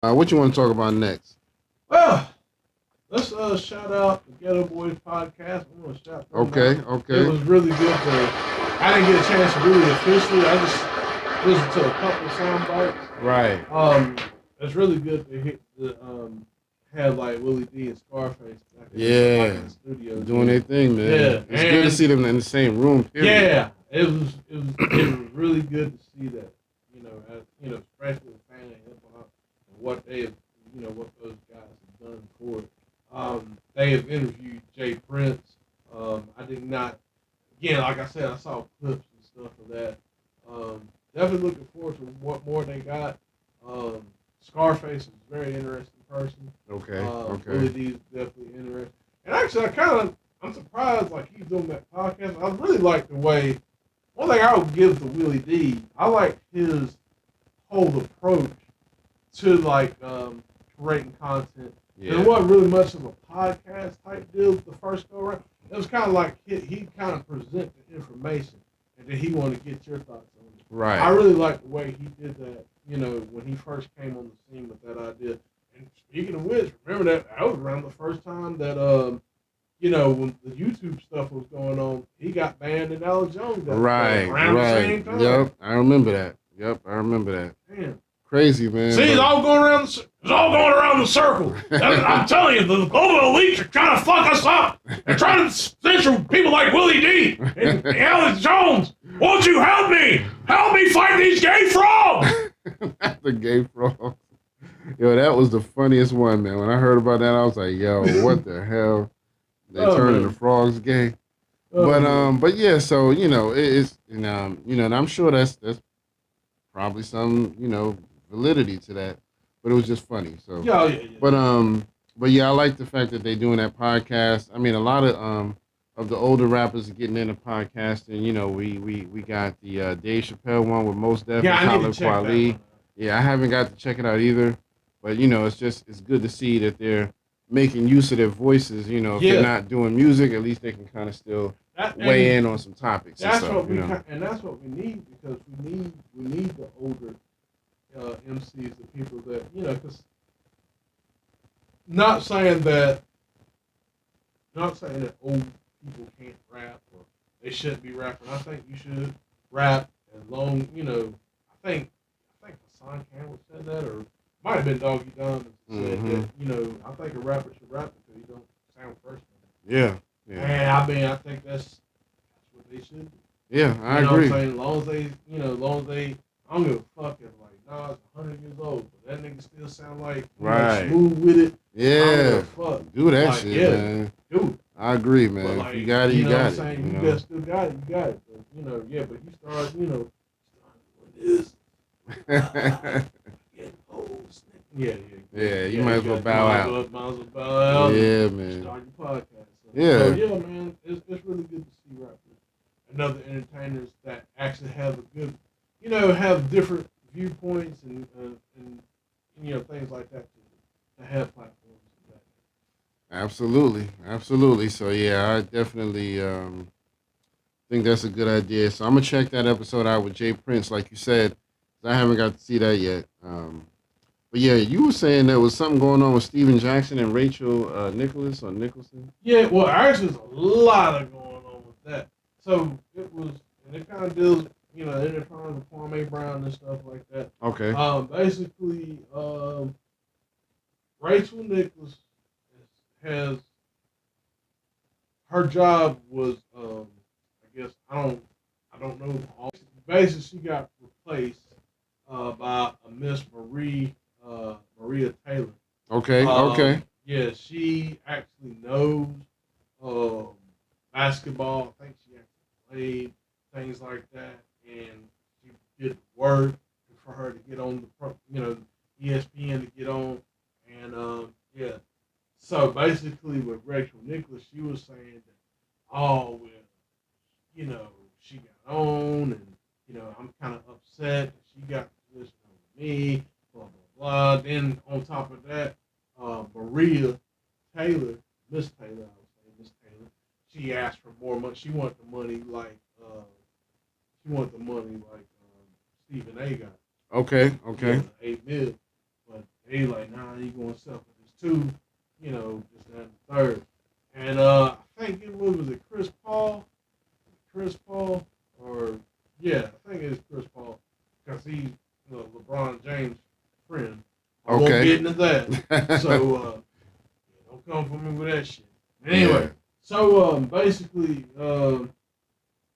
What you want to talk about next? Well, let's shout out the Ghetto Boys podcast. I want to shout them Okay, out. It okay. was really good to. I didn't get a chance to really officially. I just listened to a couple of sound bites. Right. It's really good to hit the have like Willie D and Scarface back in Yeah. the studio Doing their thing, man. Yeah, It's good to see them in the same room, period. yeah, it was really good to see that. Especially the fan of hip hop and what they have, what those guys have done for it. They have interviewed Jay Prince. I did not, again, like I said, I saw clips and stuff of that. Definitely looking forward to what more they got. Um, Scarface is a very interesting person. Okay, Willie D is definitely interesting. And actually, I'm surprised like he's doing that podcast. I really like the way. One thing I would give to Willie D, I like his whole approach to like creating content. Yeah. It wasn't really much of a podcast type deal the first go around. It was kind of like he kind of present the information, and then he wanted to get your thoughts on it. Right. I really like the way he did that. When he first came on the scene with that idea. And speaking of which, remember that was around the first time that when the YouTube stuff was going on, he got banned and Alex Jones got banned around the same time. Yep, I remember that. Damn. Crazy, man. See, it's all going around. It's all going around the circle. I'm telling you, the global elites are trying to fuck us up. They're trying to censor people like Willie D and Alex Jones. Won't you help me? Help me fight these gay frogs. The gay frogs. Yo, that was the funniest one, man. When I heard about that, I was like, yo, what the hell? They turning the frogs gay. But yeah, so it's and I'm sure that's probably some validity to that, but it was just funny. So yeah. But yeah, I like the fact that they're doing that podcast. I mean, a lot of the older rappers are getting into podcasting. We got the Dave Chappelle one with Mos Def and Talib Kweli. Yeah, I haven't got to check it out either, but it's good to see that they're making use of their voices. If they're not doing music, at least they can kind of still weigh in on some topics. That's and stuff, and that's what we need, because we need the older MCs, the people that because not saying that old people can't rap or they shouldn't be rapping. I think you should rap as long. I think Hassan Campbell said that, or might have been Doggy Diamond said that. I think a rapper should rap because he don't sound personal. Yeah. And I think that's what they should do. Yeah, I agree. What I'm saying? As long as they, I don't give a fuck if like Nas 100 years old, but that nigga still sound like smooth with it. Yeah, fuck. Do that shit, man. Dude, I agree, man. Like, you got it, you got it. You still got it, you got it. But, but you start, doing this. Yeah, you might as well bow out. Might as well bow out. Yeah, man. Start your podcast. So, man, it's really good to see rappers and other entertainers that actually have a good, have different viewpoints and things like that to have platforms. Absolutely. So yeah, I definitely think that's a good idea. So I'm gonna check that episode out with Jay Prince, like you said. I haven't got to see that yet. But yeah, you were saying there was something going on with Steven Jackson and Rachel Nicholas or Nicholson. Yeah, well, actually, there's a lot of going on with that. So it was, and it kind of deals, intertwined with Kwame Brown and stuff like that. Okay. Basically, Rachel Nicholas has her job was, I guess I don't know. Basically, she got replaced by a Miss Maria Taylor. Okay. Yeah, she actually knows basketball. I think she actually played things like that, and she did work for her to get on the ESPN to get on, and So basically, with Rachel Nicholas, she was saying that, she got on, and I'm kind of upset that she got position over me, blah blah blah. Then on top of that, Maria Taylor, Miss Taylor, I would say Miss Taylor, she asked for more money. She wanted the money like Stephen A. got. Okay. Yeah, $8 million. But They like, nah, you going to settle for this too. You know, this, that, and the third. And I think it was it Chris Paul? Chris Paul? Or, yeah, I think it's Chris Paul. Because he's LeBron James' friend. I won't get into that. So, don't come for me with that shit. Anyway, so basically,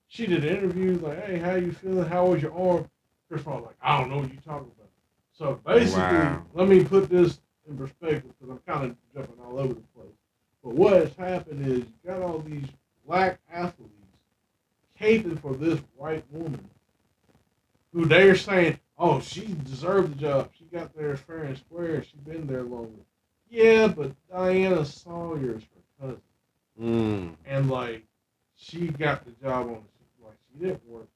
she did an interview like, hey, how you feeling? How was your arm? Chris Paul like, I don't know what you're talking about. So basically, let me put this in perspective because I'm kind of jumping all over the place. But what has happened is you got all these black athletes caping for this white woman who they're saying, oh, she deserved the job. She got there fair and square. She's been there longer. Yeah, but Diana Sawyer's her cousin. And, like, she got the job on the like, she didn't work for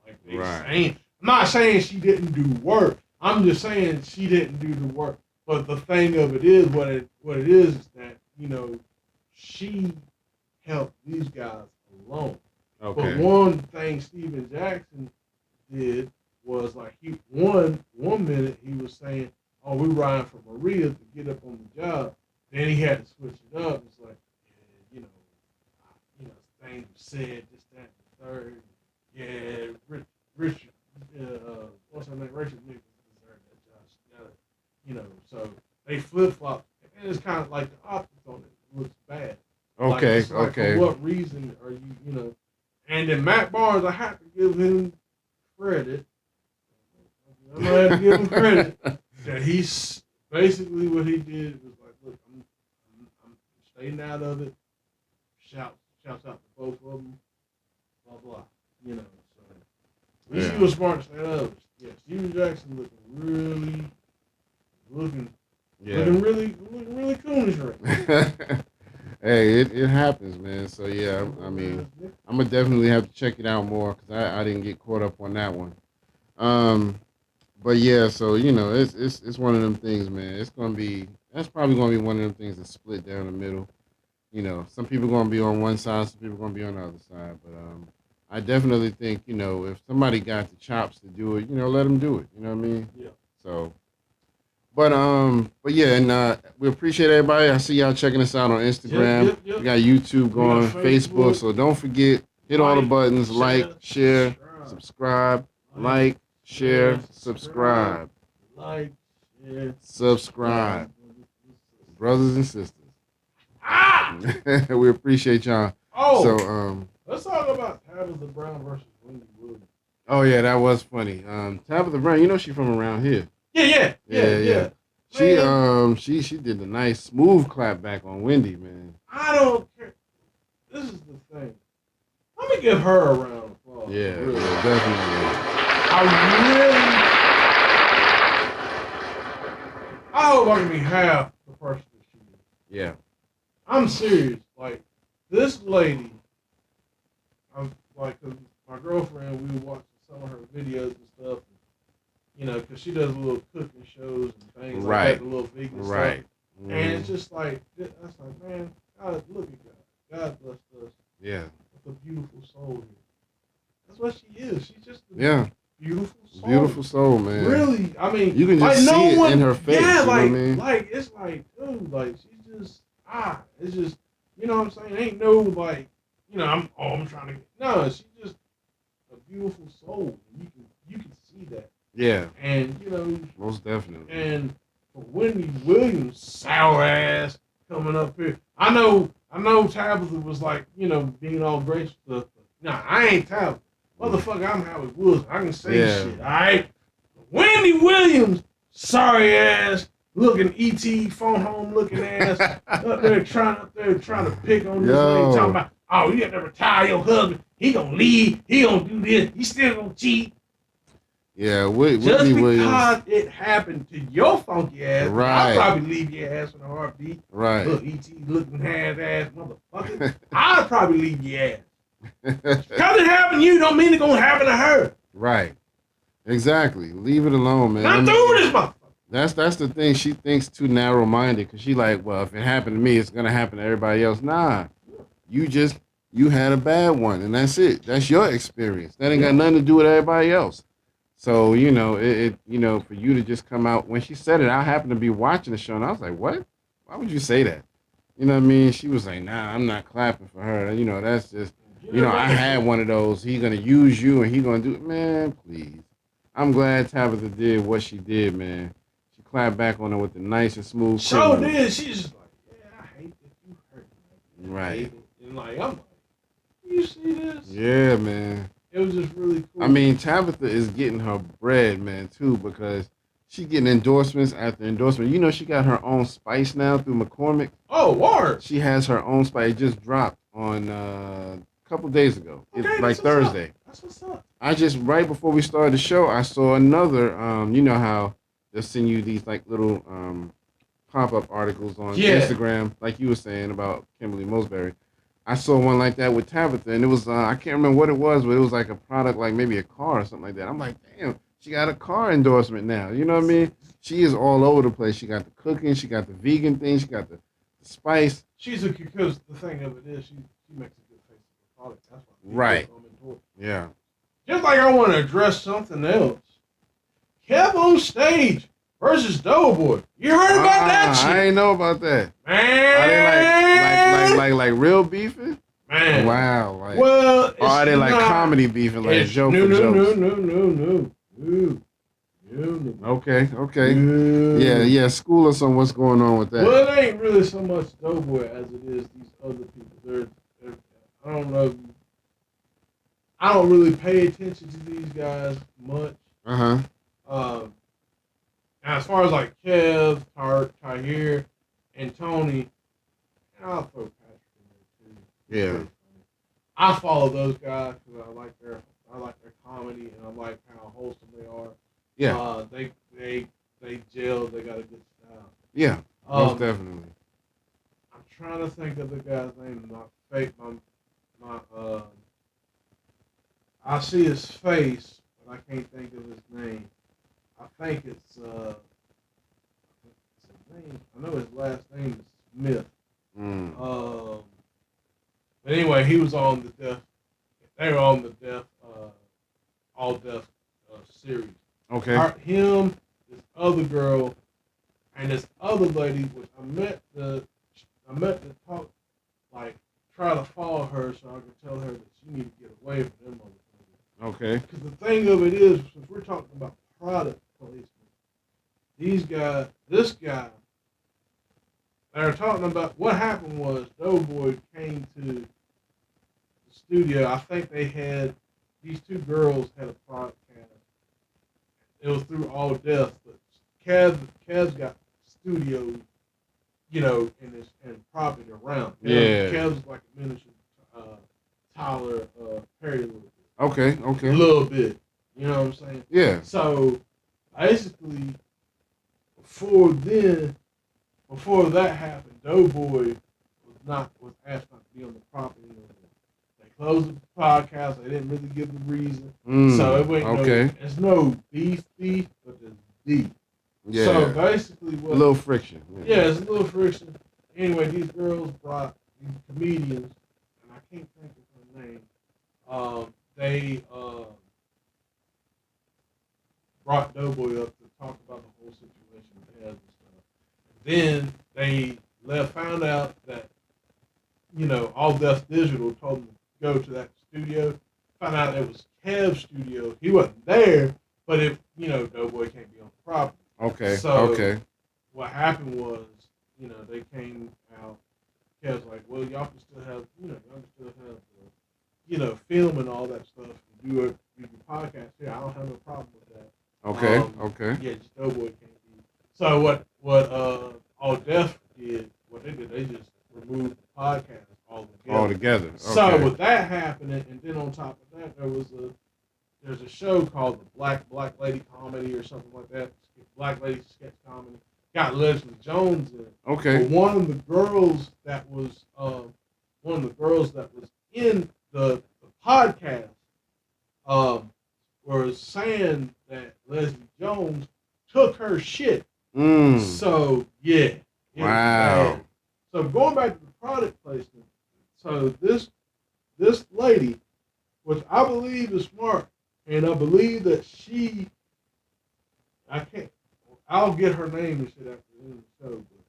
that job. Like they saying. I'm not saying she didn't do work. I'm just saying she didn't do the work. But the thing of it is, what it is that, you know, she helped these guys alone. Okay. But one thing Steven Jackson did was like one minute he was saying, oh, we're riding for Maria to get up on the job. Then he had to switch it up. It's like, yeah, things were said, this, that, and the third. Yeah, Richard, what's her name? Rachel Nichols deserved that job. She got it, so they flip flop. And it's kind of like the optics on it looks bad. Okay, like, okay. For what reason are you, And then Matt Barnes, I have to give him credit. I'm gonna have to give him credit that he's basically what he did was like, look, I'm staying out of it. Shouts out to both of them. Blah blah. So we see what's smart to stay out of it. Yeah, Steven Jackson looking really coonish right now. Hey, it happens, man. So yeah, I mean, I'm gonna definitely have to check it out more because I didn't get caught up on that one. But yeah, so it's one of them things, man. That's probably gonna be one of them things that split down the middle. Some people gonna be on one side, some people gonna be on the other side. But I definitely think if somebody got the chops to do it, let them do it. You know what I mean? Yeah. So. But yeah, and we appreciate everybody. I see y'all checking us out on Instagram. Yep. We got YouTube going, Facebook. So don't forget, hit all the buttons, share, subscribe, subscribe. Subscribe. Brothers and sisters. We appreciate y'all. Oh, so let's talk about Tabitha Brown versus Wendy Williams. Oh yeah, that was funny. Tabitha Brown, she's from around here. Yeah. She did a nice smooth clap back on Wendy, man. I don't care. This is the thing. Let me give her a round of applause. Yeah, definitely. I hope I can be half the person that she is. Yeah. I'm serious. Like, this lady, I'm like, 'cause my girlfriend, we were watching some of her videos and stuff. Because she does little cooking shows and things like that, the little vegan stuff. Mm-hmm. And it's just like, that's like, man, God, look at God. God bless us. Yeah. With a beautiful soul here. That's what she is. She's just a beautiful soul. Beautiful soul, man. Really, I mean, you can just see it in her face. Yeah, you know what I mean? like, it's like, dude, like, she's just, it's just, you know what I'm saying? Ain't no, like, I'm trying to, no, she's just a beautiful soul. You can see that. Yeah. And, most definitely. And for Wendy Williams, sour ass, coming up here. I know Tabitha was like, being all gracious stuff. Nah, I ain't Tabitha. Motherfucker, I'm Howard Woods. I can say shit, all right? Wendy Williams, sorry ass, looking ET, phone home looking ass, up there trying to pick on this lady, talking about, oh, you have to retire your husband. He gonna leave. He gonna do this. He still gonna cheat. Yeah, just because Williams. It happened to your funky ass, right. I'll probably leave your ass in a heartbeat. Right. Look, E.T. looking ass motherfucker. I'll probably leave your ass. Because it happened to you don't mean it's going to happen to her. Right. Exactly. Leave it alone, man. I'm through with this motherfucker. That's the thing. She thinks too narrow-minded because she like, well, if it happened to me, it's going to happen to everybody else. Nah. You had a bad one, and that's it. That's your experience. That ain't got nothing to do with everybody else. So, for you to just come out when she said it, I happened to be watching the show and I was like, what? Why would you say that? You know what I mean? She was like, nah, I'm not clapping for her. That's just, I had one of those. He's going to use you and he's going to do it. Man, please. I'm glad Tabitha did what she did, man. She clapped back on her with the nice and smooth. So did. She's just like, yeah, I hate that you hurt me. Right. And like, I'm like, you see this? Yeah, man. It was just really cool. I mean, Tabitha is getting her bread, man, too, because she's getting endorsements after endorsement. She got her own spice now through McCormick. Oh, word. She has her own spice. It just dropped on a couple days ago. Okay, it's like Thursday. That's what's up. I just, right before we started the show, I saw another, you know how they'll send you these like little pop-up articles on Instagram, like you were saying about Kimberly Mosberry. I saw one like that with Tabitha, and it was, I can't remember what it was, but it was like a product, like maybe a car or something like that. I'm like, damn, she got a car endorsement now. You know what I mean? She is all over the place. She got the cooking, she got the vegan thing, she got the spice. Because the thing of it is, she makes a good face for the product. That's why. Right. Yeah. Just like I want to address something else. Kev on stage versus Doughboy. You heard about that shit? I ain't know about that. Man. Are they like real beefing? Man. Wow. Well, or are they like comedy beefing, like joke for jokes? No. Okay. Yeah. School us on what's going on with that. Well, it ain't really so much Doughboy as it is these other people. I don't know. I don't really pay attention to these guys much. Now, as far as like Kev, Tahir, and Tony, I'll throw Patrick in there too. Yeah. I follow those guys because I like their comedy and I like how wholesome they are. Yeah. They gel. They got a good style. Yeah. Most definitely. I'm trying to think of the guy's name. Not fake. I see his face, but I can't think of his name. I think it's his name. I know his last name is Smith. But anyway, he was on the deaf. They were on the deaf, all deaf series. Okay. Him, this other girl, and this other lady, which I met to talk, like try to follow her so I could tell her that she need to get away from them motherfuckers. Okay. Because the thing of it is, since we're talking about product placement, this guy, they're talking about what happened was Doughboy came to the studio. I think these two girls had a podcast. It was through All Death, but Kev's got studios, and property around. Yeah. Kev's like a miniature Tyler Perry a little bit. Okay. A little bit. You know what I'm saying? Yeah. So basically, before that happened, Doughboy was asked not to be on the property. They closed the podcast. They didn't really give the reason. So it wasn't there's no beef, but there's beef. Yeah. So basically, a little friction. Yeah, it's a little friction. Anyway, these girls brought these comedians, and I can't think of her name. They brought Doughboy up to talk about the whole situation with Kev and stuff. Then they found out that, All Death Digital told them to go to that studio. Found out it was Kev's studio. He wasn't there, but Doughboy can't be on the property. Okay. So what happened was, they came out. Kev's like, well, y'all can still have, film and all that stuff. And do your podcast here. I don't have no problem with that. Okay. Yeah, just Doughboy can't be. So what All Deaf did, they just removed the podcast altogether. Okay. So with that happening, and then on top of that, there's a show called the Black Lady Comedy or something like that. Black Lady Sketch Comedy. Got Leslie Jones in it. Okay. But one of the girls that was in the podcast was saying that Leslie Jones took her shit. So yeah. Wow. So going back to the product placement, so this lady, which I believe is smart, And I believe that I'll get her name and shit after the end of the show, but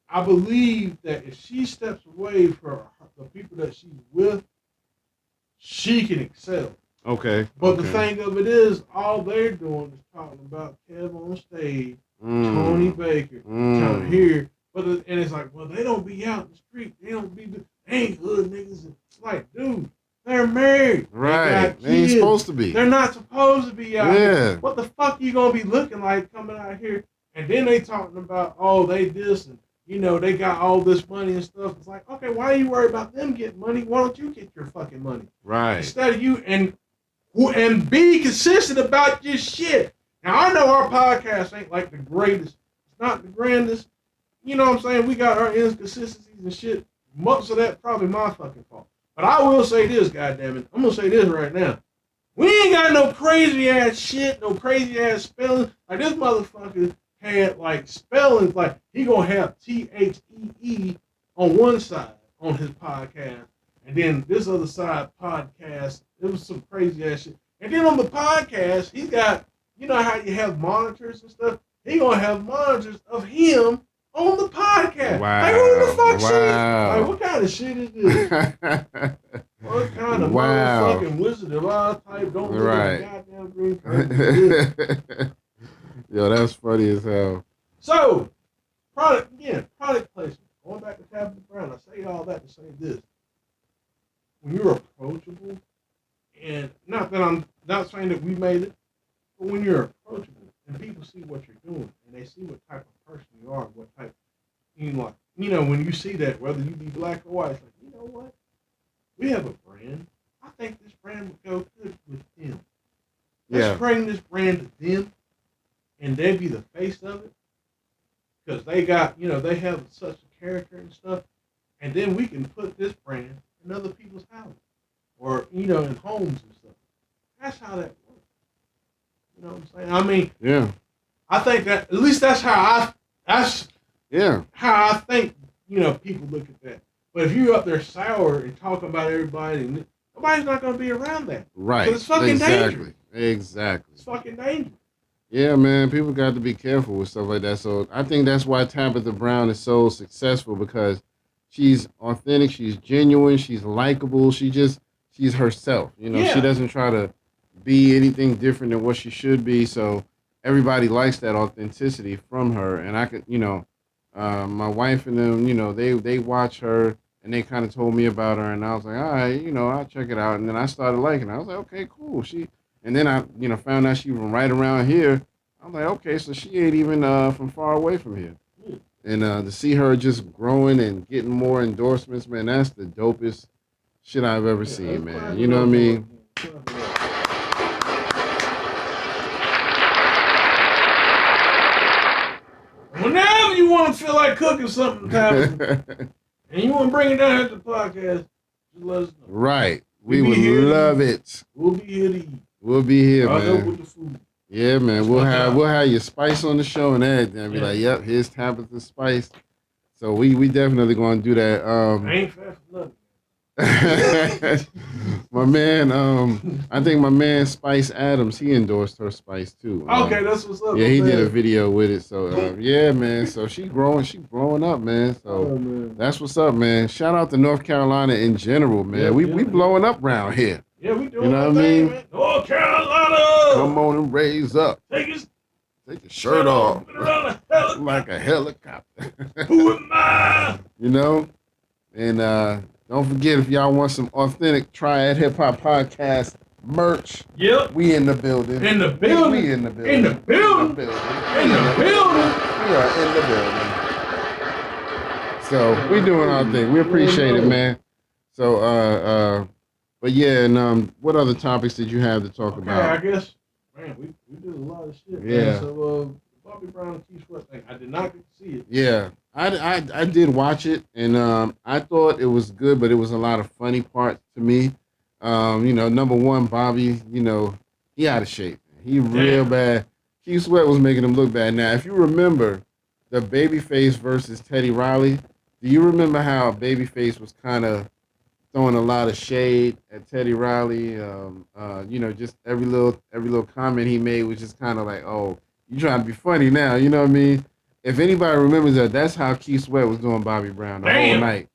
I believe that if she steps away from the people that she's with, she can excel. Okay. But the thing of it is, all they're doing is talking about Kev on stage, Tony Baker, down here. And it's like, well, they don't be out in the street. They ain't hood niggas. It's like, dude, they're married. Right. They ain't supposed to be. They're not supposed to be out here. What the fuck you gonna be looking like coming out here? And then they talking about, oh, they this and, you know, they got all this money and stuff. It's like, okay, why are you worried about them getting money? Why don't you get your fucking money? Right. Instead of you and be consistent about your shit. Now, I know our podcast ain't like the greatest. It's not the grandest. You know what I'm saying? We got our inconsistencies and shit. Most of that probably my fucking fault. But I will say this, goddammit. I'm going to say this right now. We ain't got no crazy ass shit, no crazy ass spelling. Like this motherfucker had like spellings, like he going to have THEE on one side on his podcast. And then this other side podcast, it was some crazy ass shit. And then on the podcast, he's got, you know how you have monitors and stuff? He going to have monitors of him on the podcast. Wow. Like, who the fuck shit is? Like, what kind of shit is this? What kind of motherfucking Wizard of Oz type don't look at goddamn green curtain? Yo, that's funny as hell. So, product placement. Going back to Tabitha Brown, I say all that to say this. When you're approachable, and not that I'm not saying that we made it, but when you're approachable and people see what you're doing and they see what type of person you are, what type, you know, when you see that, whether you be black or white, it's like, you know what? We have a brand. I think this brand would go good with them. Let's bring this brand to them, and they be the face of it, because they got, you know, they have such a character and stuff, and then we can put this brand in other people's houses, or, you know, in homes and stuff. That's how that works. You know what I'm saying? I mean, yeah. I think that, at least that's how I think, you know, people look at that. But if you're up there sour and talking about everybody, nobody's not going to be around that. Right. It's fucking dangerous. Exactly. It's fucking dangerous. Yeah, man, people got to be careful with stuff like that. So I think that's why Tabitha Brown is so successful, because she's authentic, she's genuine, she's likable, she's herself. You know, she doesn't try to be anything different than what she should be. So everybody likes that authenticity from her. And I could, you know, my wife and them, you know, they watch her and they kind of told me about her, and I was like, all right, you know, I'll check it out. And then I started liking her. I was like, okay, cool. And then I, you know, found out she was right around here. I was like, okay, so she ain't even from far away from here. And to see her just growing and getting more endorsements, man, that's the dopest shit I've ever seen, man. You know what I mean? Whenever you want to feel like cooking something, and you want to bring it down here to the podcast, just let us know. Right. We would love it. We'll be here to eat. We'll be here, man. Help with the food. Yeah, man. We'll have your spice on the show and everything. Be like, yep, here's Tabitha's spice. So we definitely gonna do that. I ain't fast enough. My man, I think my man Spice Adams, he endorsed her spice too. Okay, that's what's up. Yeah, he did a video with it. So yeah, man. So she blowing up, man. So that's what's up, man. Shout out to North Carolina in general, man. Yeah, we blowing up around here. Yeah, we doing. You know what I mean? Man. North Carolina. Come on and raise up. Take your shirt off. Like a helicopter. Who am I? You know? And don't forget, if y'all want some authentic Triad Hip Hop Podcast merch, yep, we in the building. In the building. We in the building. In the building. We are in the building. So we doing our thing. We appreciate it, man. So but yeah, and what other topics did you have to talk about? I guess, man, we did a lot of shit. Yeah. Man. So Bobby Brown and Keith Sweat thing, I did not get to see it. Yeah. I did watch it, and I thought it was good, but it was a lot of funny parts to me. You know, number one, Bobby, you know, he out of shape. He real bad. Keith Sweat was making him look bad. Now, if you remember the Babyface versus Teddy Riley, do you remember how Babyface was kind of throwing a lot of shade at Teddy Riley. Just every little comment he made was just kind of like, oh, you trying to be funny now, you know what I mean? If anybody remembers that, that's how Keith Sweat was doing Bobby Brown the whole night.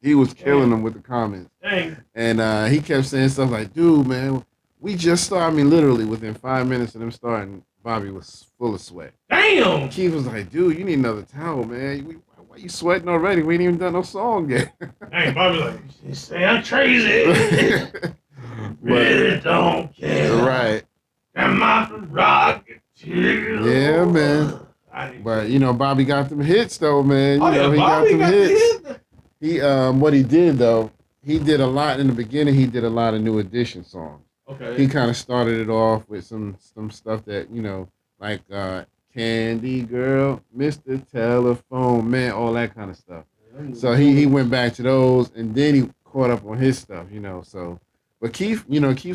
He was killing them with the comments. Dang. And he kept saying stuff like, dude, man, we just started. I mean, literally within 5 minutes of them starting, Bobby was full of sweat. Damn. Keith was like, dude, you need another towel, man. Why you sweating already? We ain't even done no song yet. Hey, Bobby like, you say I'm crazy. Really don't care. Right. I'm off the rocket too. Yeah, man. But Bobby got them hits though, man. He got them hits. He what he did though, he did a lot in the beginning. He did a lot of New Edition songs. Okay. He kind of started it off with some stuff that like Candy Girl, Mr. Telephone Man, all that kind of stuff. So he went back to those, and then he caught up on his stuff. So, but Keith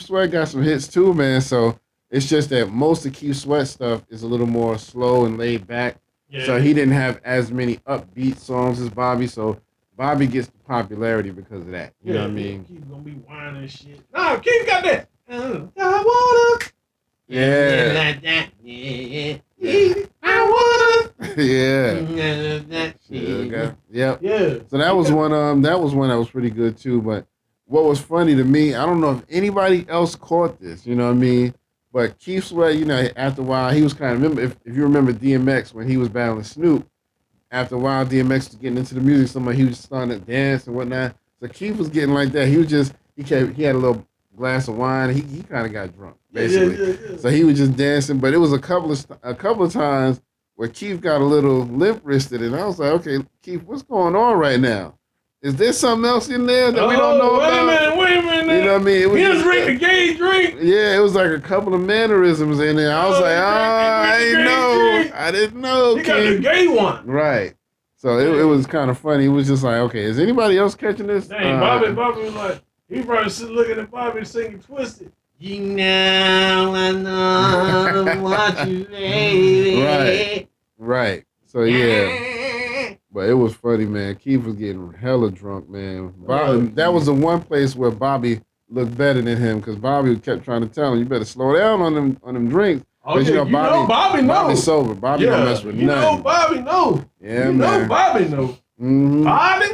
Sweat got some hits too, man. So it's just that most of Keith Sweat stuff is a little more slow and laid back. Yeah. So he didn't have as many upbeat songs as Bobby. So Bobby gets the popularity because of that. You know what I mean? Keith gonna be whining and shit. No, Keith got that. I wanna. Yeah. Like that. Yeah. I wanna. Yeah. Sugar. Yep. Yeah. So that was one. That was one that was pretty good too. But what was funny to me, I don't know if anybody else caught this. You know what I mean? But Keith Sweat, after a while, he was kind of remember if you remember DMX when he was battling Snoop. After a while, DMX was getting into the music. He was starting to dance and whatnot. So Keith was getting like that. He was just he had a little glass of wine. He kind of got drunk basically. Yeah. So he was just dancing. But it was a couple of times where Keith got a little limp wristed, and I was like, okay, Keith, what's going on right now? Is there something else in there that we don't know about? Wait a minute. You know what I mean? It was he was drinking a gay drink. Yeah, it was like a couple of mannerisms in there. I was like, I didn't know. I didn't know. He got the gay one. Right. So it was kind of funny. It was just like, okay, is anybody else catching this? Dang, Bobby was like, he probably sitting looking at Bobby singing Twisted. You know I know what you baby. Right. So yeah. But it was funny, man. Keith was getting hella drunk, man. Bobby, that was the one place where Bobby looked better than him because Bobby kept trying to tell him, you better slow down on them drinks. Oh, yeah, Bobby knows. Bobby's sober. Bobby don't mess with nothing. You know Bobby knows. Yeah, man. You know Bobby knows. Mm-hmm. Bobby?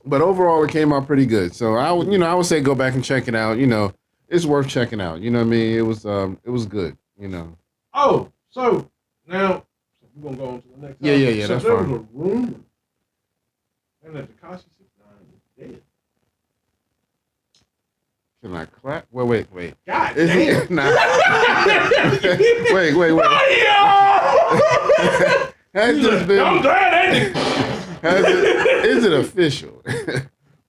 But overall, it came out pretty good. So I would say go back and check it out. It's worth checking out. You know what I mean? It was good. Oh, so now we're gonna go on to the next. Yeah. So that's there fine. was a rumor, and that Tekashi 69 is dead. Can I clap? Wait. God damn. Nah. Wait. Has this been? I'm glad, ain't it? Is it official?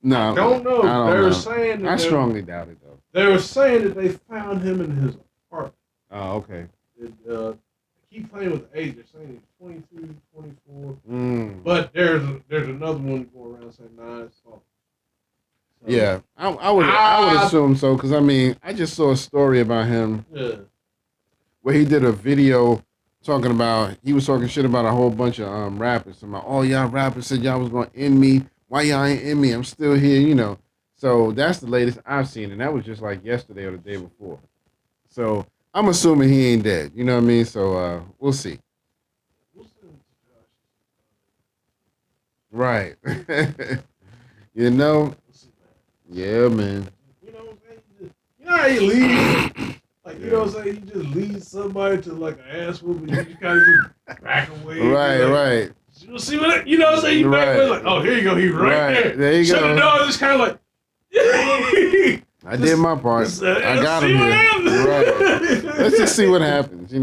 No. I don't know. They were saying that I strongly doubt it though. They were saying that they found him in his apartment. Oh, okay. Keep playing with the age. They're saying he's 22, 24. But there's another one going around saying 9. So, yeah, I would assume so because I just saw a story about him. Yeah. Where he did a video talking about he was talking shit about a whole bunch of rappers. About y'all rappers said y'all was gonna end me. Why y'all ain't end me? I'm still here. So that's the latest I've seen, and that was just like yesterday or the day before. So I'm assuming he ain't dead. You know what I mean? So we'll see. Right. Yeah, man. You know what I'm saying? You know how you leave? Like, you know what I'm saying? You just lead somebody to like an ass whooping, you just kind of just back away. Right. You see what you know what I'm saying? You back away like, oh, here you go. He's right there. There you go. So the dog just kind of like, I did my part. I got him here. Right. Let's just see what happens. You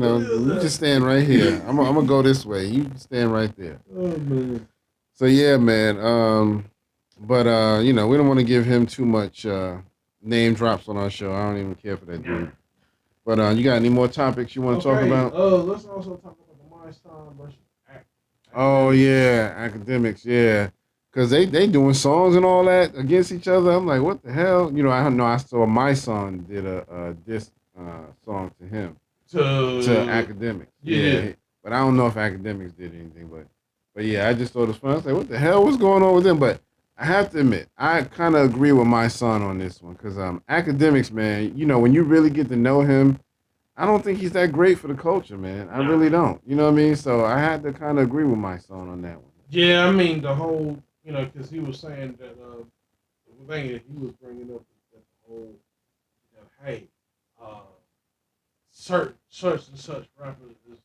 just stand right here. I'm gonna go this way. You stand right there. Oh man. So yeah, man. But we don't want to give him too much name drops on our show. I don't even care for that dude. But you got any more topics you want to talk about? Let's also talk about the Mindstein versus Oh yeah, academics, yeah. Cause they doing songs and all that against each other. I'm like, what the hell? I know I saw my son did a diss song to him. To academics. Yeah. But I don't know if academics did anything, but yeah, I just thought it was fun. I was like, what the hell was going on with them? But I have to admit, I kind of agree with my son on this one because academics, man. You know, when you really get to know him, I don't think he's that great for the culture, man. I Nah. really don't. You know what I mean? So I had to kind of agree with my son on that one. Yeah, I mean the whole, because he was saying that the thing that he was bringing up is that the whole, hey, uh, certain such and such rappers is,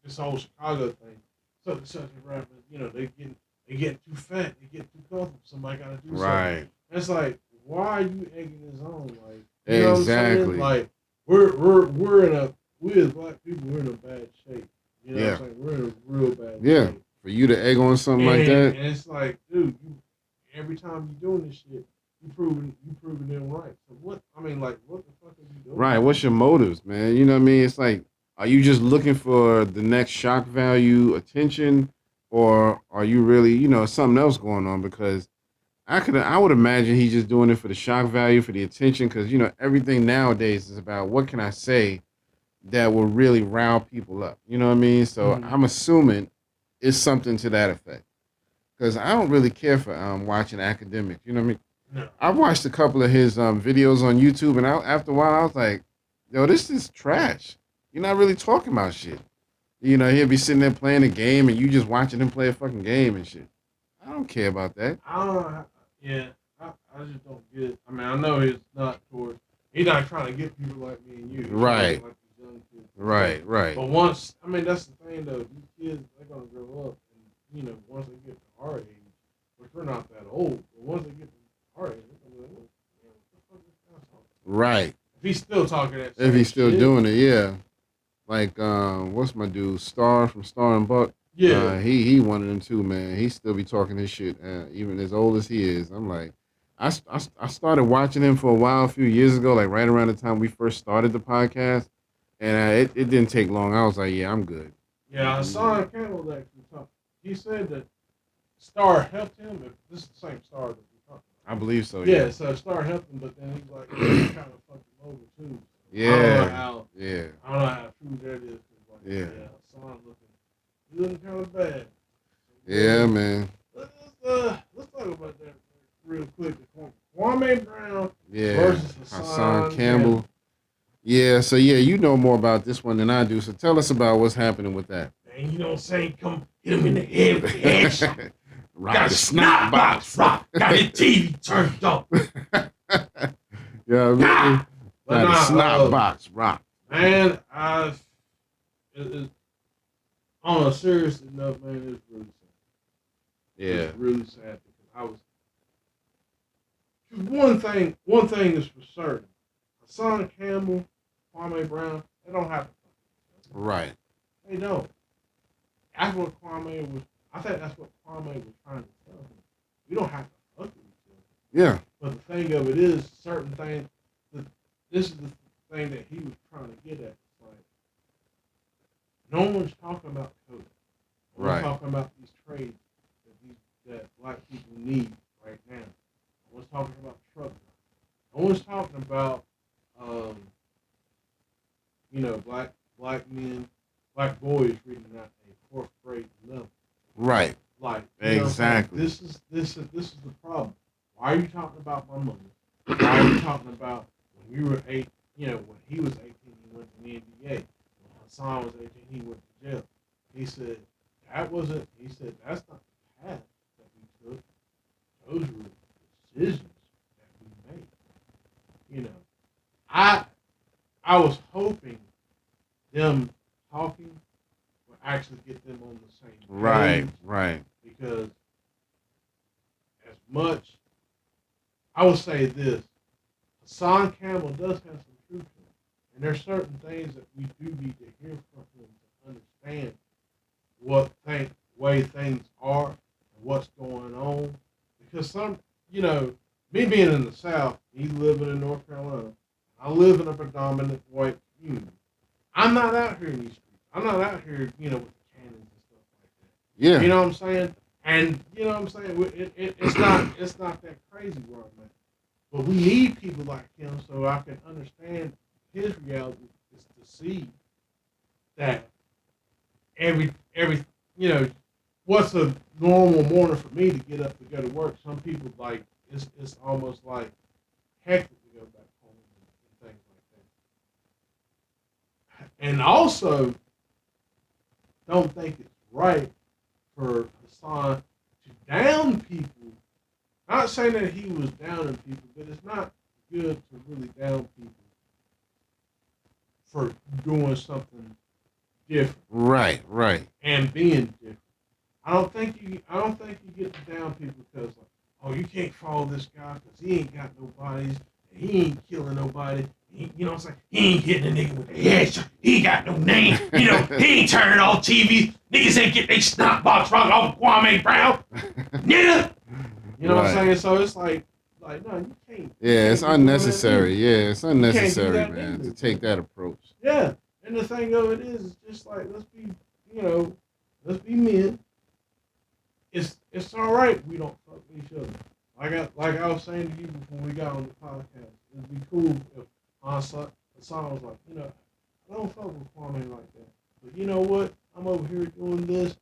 this whole Chicago thing, such and such rappers, they getting too fat, they get too comfortable. Somebody got to do something. Right. And it's like, why are you egging this on? Like, Exactly. what I'm saying? Like, we're in a we as black people, we're in a bad shape. You know what I'm saying? We're in a real bad shape. For you to egg on something like that. And it's like, dude, every time you're doing this shit, you proving them right. So what? I mean, like, what the fuck are you doing? Right. What's your motives, man? You know what I mean? It's like, are you just looking for the next shock value attention, or are you really, something else going on? Because I would imagine he's just doing it for the shock value, for the attention, because everything nowadays is about what can I say that will really rile people up. You know what I mean? So I'm assuming it's something to that effect. Because I don't really care for watching academics. You know what I mean? No. I've watched a couple of his videos on YouTube, and after a while, I was like, yo, this is trash. You're not really talking about shit. He'll be sitting there playing a game, and you just watching him play a fucking game and shit. I don't care about that. I don't know. I just don't get it. I mean, I know he's not trying to get people like me and you. Right. Like these young kids. Right. But that's the thing though. These kids, they're gonna grow up, and once they get to our age, which we're not that old, but once they get to our age, they're gonna be like, what the fuck is this guy talking? Right. If he's still talking that. If he's still shit, doing it, yeah. Like, what's my dude? Star from Star and Buck. Yeah. He one of them too, man. He still be talking his shit, even as old as he is. I'm like, I started watching him for a while, a few years ago, like right around the time we first started the podcast, and it didn't take long. I was like, yeah, I'm good. Yeah, Hassan Campbell actually talked. He said that Star helped him. If this is the same Star that we talked about. I believe so. Yeah, so Star helped him, but then he's like, he kind of fucked him over too. Yeah. I don't know how true that is. Like, Yeah. Hassan looking kind of bad. Yeah, man. Let's talk about that real quick. Kwame Brown versus Hassan Campbell. Yeah, so you know more about this one than I do. So tell us about what's happening with that. Man, you know what I'm saying? Come hit him in the head with the headshot. Got the snot box. Rock. Got his TV turned off. Yeah, I mean, but the snot box rock. Man, on a serious enough, man, it's really sad. Yeah. It's really sad because one thing is for certain. Hassan Campbell, Kwame Brown, they don't have to fuck. Right. They don't. That's what I think that's what Kwame was trying to tell him. We don't have to fuck with each other. Yeah. But the thing of it is, certain things, this is the thing that he was trying to get at. Like, no one's talking about code. No one's talking about these trades that black people need right now. No one's talking about truck drivers. No one's talking about, black men, black boys reading at a fourth grade level. Right. Like, exactly. This is the problem. Why are you talking about my money? Why are you talking about when you were 8? When he was 18, he went to the NBA. When Hassan was 18, he went to jail. He said that's not the path that we took. Those were decisions that we made. I was hoping them talking would actually get them on the same page. Right. Because as much, I would say this, Hassan Campbell does have some truth in it. And there's certain things that we do need to hear from him to understand way things are and what's going on. Because me being in the South, he's living in North Carolina, I live in a predominant white community. I'm not out here in these streets. I'm not out here, with the cannons and stuff like that. Yeah. You know what I'm saying? And you know what I'm saying? It's not that crazy where I'm at. But we need people like him so I can understand his reality is to see that every what's a normal morning for me to get up to go to work, some people like it's almost like hectic to go back home and things like that. And also, don't think it's right for Hassan to down people. Not saying that he was downing people, but it's not good to really down people for doing something different. Right. And being different. I don't think you get to down people because like, oh, you can't follow this guy because he ain't got no bodies and he ain't killing nobody. You know what I'm saying? He ain't hitting a nigga with a headshot. He ain't got no name. You know, he ain't turning off TV. Niggas ain't get they snot box rock off of Kwame Brown. Nigga. You know what I'm saying? So it's like no, you can't. Yeah, it's unnecessary. Yeah, it's unnecessary, man, to take that approach. Yeah, and the thing of it is just like let's be men. It's all right we don't fuck with each other. Like I was saying to you before we got on the podcast, it'd be cool if Hassan was like, you know, I don't fuck with Kwame like that. But you know what? I'm over here doing this.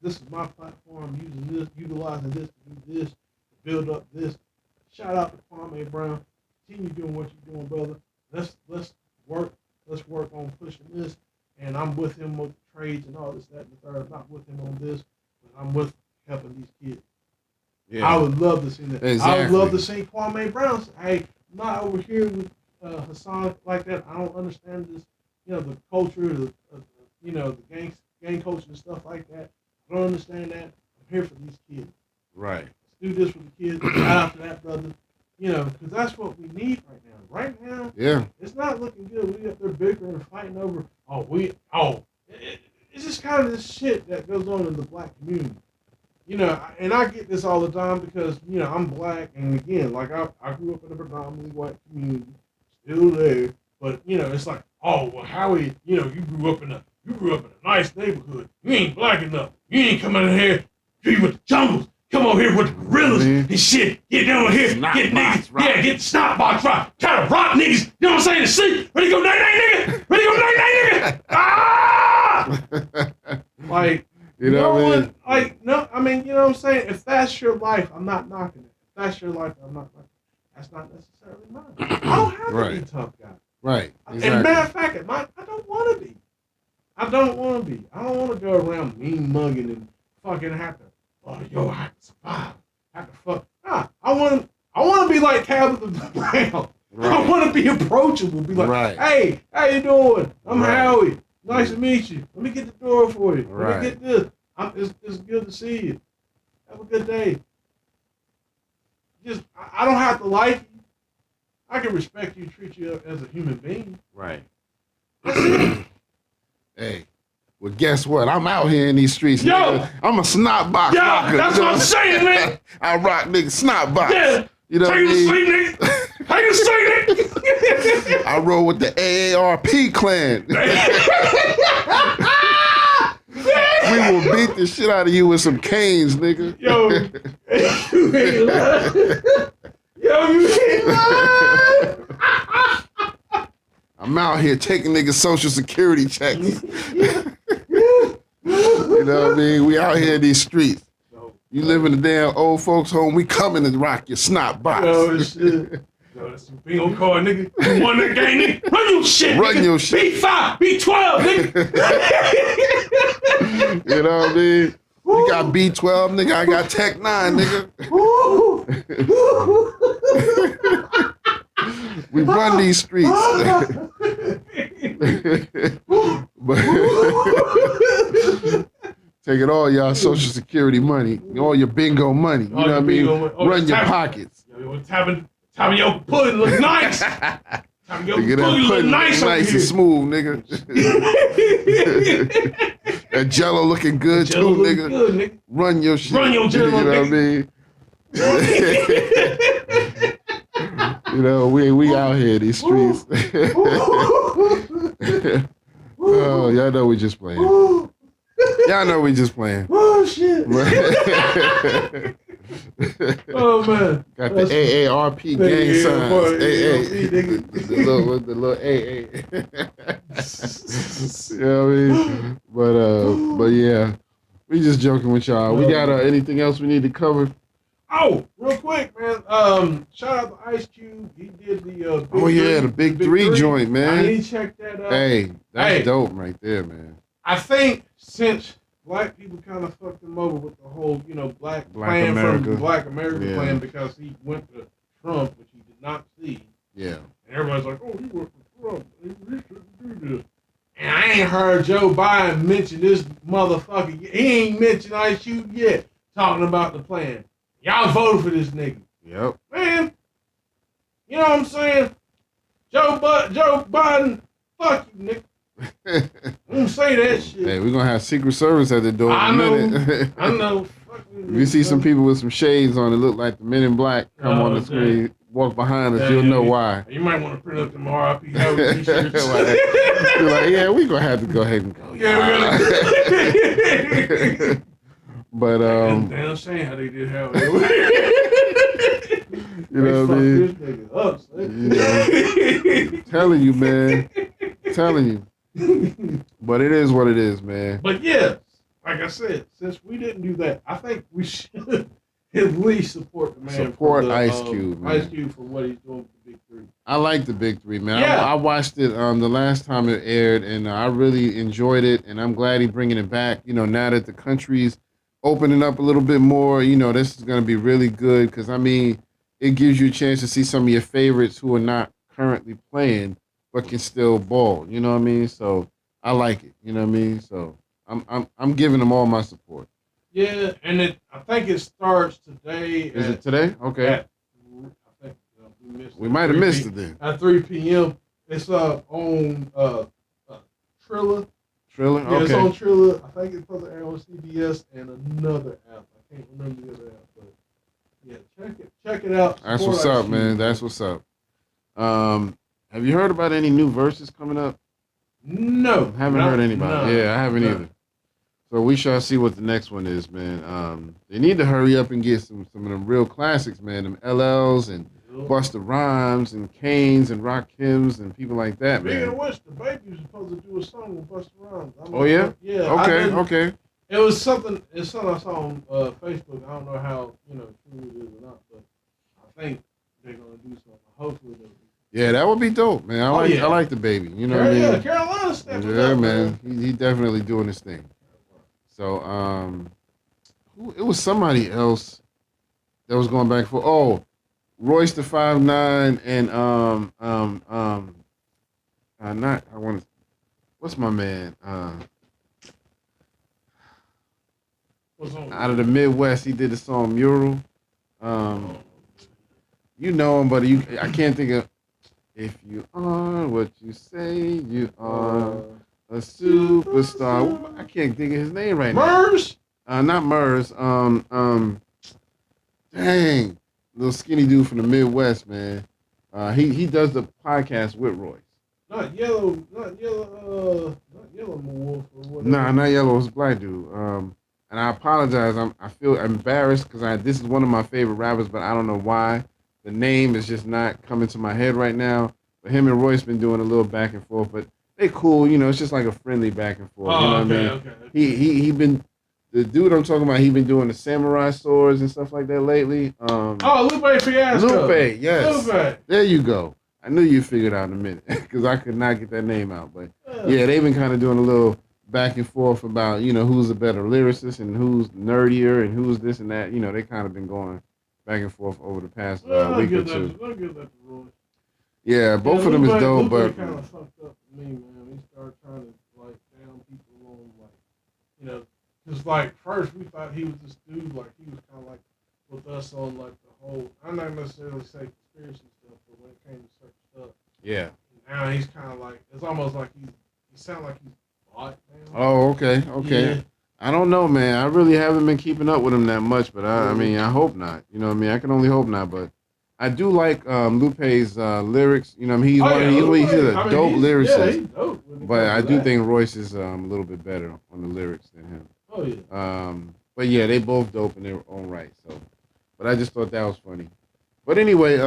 This is my platform. I'm using this, utilizing this to do this, to build up this. Shout out to Kwame Brown. Continue doing what you're doing, brother. Let's work. Let's work on pushing this. And I'm with him with the trades and all this, that, and the third. I'm not with him on this, but I'm with helping these kids. Yeah. I would love to see that. Exactly. I would love to see Kwame Brown say, hey, I'm not over here with Hassan like that. I don't understand this, you know, the culture, the gang culture and stuff like that. I don't understand that. I'm here for these kids. Right. Let's do this for the kids. Shout out to that, brother. You know, because that's what we need right now. Right now, yeah, it's not looking good. We up there bickering and fighting over, it's just kind of this shit that goes on in the black community. You know, and I get this all the time because, you know, I'm black, and again, like I grew up in a predominantly white community, still there, but you know, it's like, oh well, Howie, you know, you grew up in a nice neighborhood. You ain't black enough. You ain't coming in here with the jungles. Come over here with the gorillas and shit. Get down here, get niggas, get the snot box rock. Try to rock niggas. You know what I'm saying? To see, ready to go night nigga. Ready to go night nigga. Ah! Like. You know what I mean? Like, no, I mean, you know what I'm saying? If that's your life, I'm not knocking it. If that's your life, I'm not knocking it. That's not necessarily mine. I don't have to be a tough guy. Right. Exactly. And matter of fact, I don't want to be. I don't want to be. I don't want to go around mean mugging and fucking have to, I have to survive. I have to fuck. Nah, I want to be like Tabitha Brown. Right. I want to be approachable. Be like, hey, how you doing? I'm Howie. Nice to meet you. Let me get the door for you. Let me get this. It's good to see you. Have a good day. I don't have to like you. I can respect you, treat you as a human being. Right. Hey, well, guess what? I'm out here in these streets. Yo, nigga. I'm a snot box rocker. That's what I'm saying, man. I rock nigga snot box. Yeah. You know what I mean? Take it to sleep, nigga. I roll with the AARP clan. We will beat the shit out of you with some canes, nigga. Yo, you ain't lying. You ain't lying. I'm out here taking niggas' social security checks. You know what I mean? We out here in these streets. You live in the damn old folks' home, we coming to rock your snot box. Oh, shit. Yo, that's some bingo card, nigga. You won the game, nigga. Run your shit, Run nigga. your shit. B5, B12, nigga. You know what I mean? You got B12, nigga. I got Tech 9, nigga. We run these streets. Taking all y'all social security money, all your bingo money. You know what I mean? Run your pockets. Time your pudding look nice. Time your pudding look nice and smooth, nigga. That Jello looking good too, nigga. Good, nigga. Run your shit. Run your Jello, you know what I mean? You know, we out here these streets. Oh, y'all know we just playing. Y'all know we just playing. Oh shit. Oh man. Got the AARP gang signs. AA. The little AA. You know what I mean? But yeah. We just joking with y'all. We got anything else we need to cover? Oh, real quick, man. Shout out to Ice Cube. He did the the Big Three joint, man. I need to check that out. Hey, that's dope right there, man. I think since black people kind of fucked him over with the whole, black plan America. from Black America plan because he went to Trump, which he did not see. Yeah. And everybody's like, oh, he went for Trump. He shouldn't do this. And I ain't heard Joe Biden mention this motherfucker. He ain't mentioned Ice Cube yet talking about the plan. Y'all voted for this nigga. Yep. Man, you know what I'm saying? Joe Biden, fuck you, nigga. I'm gonna say that shit. Hey, we're gonna have Secret Service at the door in a minute. I know. You see some people with some shades on that look like the Men in Black come on the screen, walk behind us, you'll know why. You might want to print up them RIP t-shirts. You're like, yeah, we're gonna have to go ahead and go. Yeah, but damn shame how they did how you know what I mean? Telling you, man. Telling you. But it is what it is, man. But yeah, like I said, since we didn't do that, I think we should at least support the man. Support Ice Cube, man. Ice Cube for what he's doing with the Big Three. I like the Big Three, man. Yeah. I watched it the last time it aired, and I really enjoyed it, and I'm glad he's bringing it back. You know, now that the country's opening up a little bit more, this is going to be really good because, I mean, it gives you a chance to see some of your favorites who are not currently playing but can still ball. You know what I mean? So I like it. You know what I mean? So I'm giving them all my support. Yeah, and I think it starts today. Is it today? Okay. I think we might have missed it then. At 3 p.m. It's on Triller. Triller? Yeah, okay. It's on Triller. I think it's supposed to air on CBS and another app. I can't remember the other app, but yeah, check it out. That's what's up, man. That's what's up. Have you heard about any new verses coming up? No. Haven't heard anybody. No, yeah, I haven't either. So we shall see what the next one is, man. They need to hurry up and get some of them real classics, man. Them LLs and Busta Rhymes and Kane's and Rakims and people like that, man. Speaking of which, the baby was supposed to do a song with Busta Rhymes. Oh yeah? Yeah. Okay. It was something. It's something I saw on Facebook. I don't know how true it is or not, but I think they're gonna do something. Hopefully they'll. Yeah, that would be dope, man. I like the baby. You know what I mean? Yeah, Carolina stepping up, man. He definitely doing his thing. So it was somebody else that was going back for. Oh, Royce the 5'9" and what's my man? Out of the Midwest, he did the song Mural. You know him, but I can't think of. If you are what you say you are, a superstar. I can't think of his name right Murs? now. Not Murs. Dang, little skinny dude from the Midwest, man. He does the podcast with Royce. Not Yellow Wolf or whatever. Nah, not Yellow. It's a black dude. And I apologize. I feel embarrassed because this is one of my favorite rappers, but I don't know why. The name is just not coming to my head right now. But him and Royce been doing a little back and forth, but they cool. It's just like a friendly back and forth. You know what I mean? Okay. He been the dude I'm talking about. He been doing the samurai swords and stuff like that lately. Lupe Fiasco. Lupe, yes. Lupe. There you go. I knew you figured out in a minute because I could not get that name out. But yeah, they've been kind of doing a little back and forth about who's a better lyricist and who's nerdier and who's this and that. They kind of been going back and forth over the past week or two. Yeah, both of them is dope, but kind of fucked up for me, man. He started trying to down people on because first we thought he was this dude, he was kind of with us on the whole. I'm not necessarily say conspiracy stuff, but when it came to certain stuff, yeah. Now he's kind of it's almost like he sounds like he's bought now. Oh, okay. Yeah. I don't know, man. I really haven't been keeping up with him that much, but I mean, I hope not. You know what I mean? I can only hope not, but I do like Lupe's lyrics. He's he's a dope lyricist. Yeah, he's dope. But I do think Royce is a little bit better on the lyrics than him. Oh yeah. But yeah, they both dope in their own right. So, but I just thought that was funny. But anyway,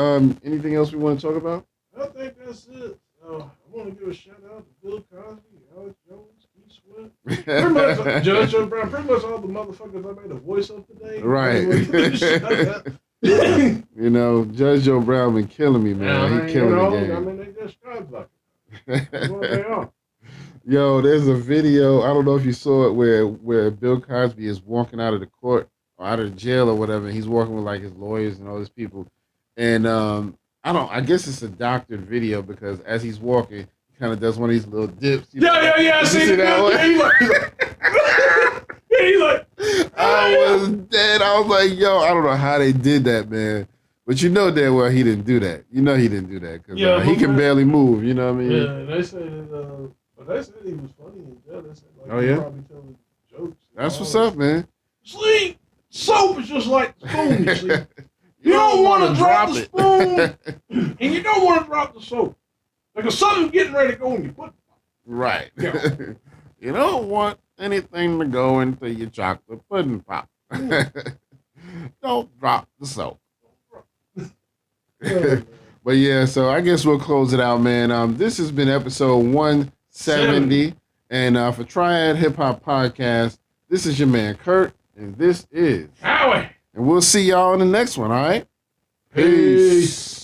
anything else we want to talk about? I think that's it. I want to give a shout out to Bill Cosby, Alex Jones, E. Swift. Pretty much, Judge Joe Brown, pretty much all the motherfuckers I made a voice of today. Right. You know, Judge Joe Brown been killing me, man. He killing the game. I mean, they just scribes like it. That's what they are. Yo, there's a video, I don't know if you saw it, where Bill Cosby is walking out of the court or out of jail or whatever, and he's walking with like his lawyers and all these people. And I guess it's a doctored video because as he's walking, he kind of does one of these little dips. Yeah, I see that one. He's like, I was dead. I was like, yo, I don't know how they did that, man. But you know damn well he didn't do that. You know he didn't do that because he can barely move. You know what I mean? Yeah, they said, but they said he was funny in jail. They said, like, oh yeah, probably telling jokes. That's what's up, man. See, soap is just like the spoon. You see, you don't want to drop the spoon, and you don't want to drop the soap because something's getting ready to go in your foot. Right. Yeah. You don't want anything to go into your chocolate pudding pop. Don't drop the soap. But yeah, so I guess we'll close it out, man. This has been episode 170. And for Triad Hip Hop Podcast, this is your man Kurt, and this is Howie. And we'll see y'all in the next one, all right? Peace.